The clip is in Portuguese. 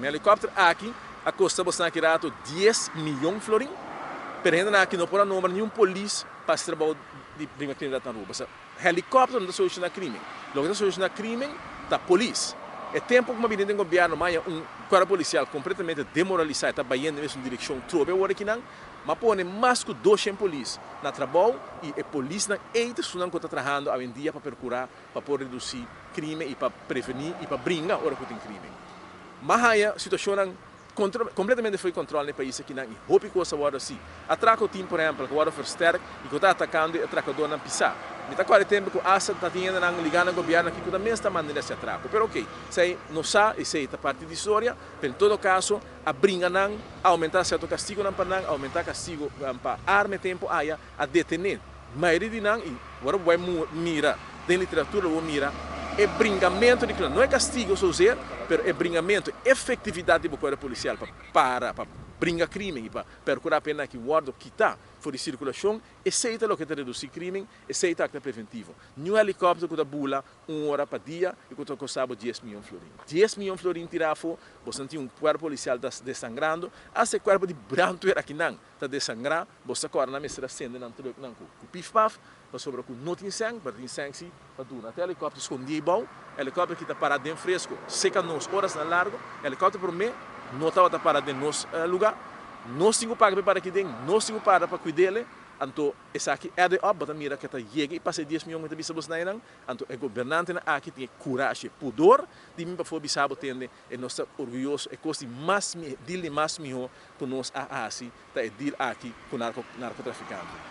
O helicóptero aqui, a custa bastante rato 10 milhões de florins, pero ainda aqui não pode nombrar nenhum polícia para se trabalhar de criminalidade na rua. O helicóptero não está solucionando crime. O que está solucionando crime é a polícia. É tempo que uma medida do governo, mas corpo policial completamente demoralizado, está indo na mesma direção, trobe agora aqui não, mas põe mais que 200 polícias na trabalho e a polícia não está trabalhando hoje em dia para procurar, para poder reduzir crime e para prevenir e para brincar a hora que tem crime. Mas a situação completamente foi controle no país aqui não, e roupa coisa agora assim. Atraco o time, por exemplo, que agora versterk e que está atacando e atracador não pisar. Então, qual é o tempo que o Assad está tendo ligando ao governo aqui que também está mandando esse atraco. Mas ok, se não sabe, se é parte da história, em todo caso, a brinca não, aumentar certo castigo não para não, aumentar castigo para arme tempo a detener. A maioria de não, e agora vai mira, da literatura vou mira, é brincamento de crime, não é castigo só dizer, mas é brincamento, efetividade do poder policial para brincar crime e para procurar a pena que guarda que está fora de circulação, aceita o que está reduzir crime, aceita o que é preventivo. Nenhum helicóptero que está bula 1 hora para dia e que está custando 10 milhões de florins. 10 milhões de florins tirar fora, você tem corpo policial desangrando, esse corpo de branco aqui não está desangrando, você agora na mesa acende não com pif-paf, mas sobre o não tem sangue, para ter sangue, para tudo. Até o helicóptero escondido bom, helicóptero que está parado dentro fresco, seca nos horas na largo, helicóptero por mim, não estava parado dentro nos lugar, nós temos que pagar para aqui dentro, nós temos que pagar para cuidar dele, então essa aqui é de obra, mira que está chega e passa 10 milhões de bisabos na então o governante aqui tem coragem, pudor, de mim para for bisabo tende, e nós estamos orgulhosos, é coisa mais, dele mais melhor para nós a assim, tá é deal aqui com narcotraficante.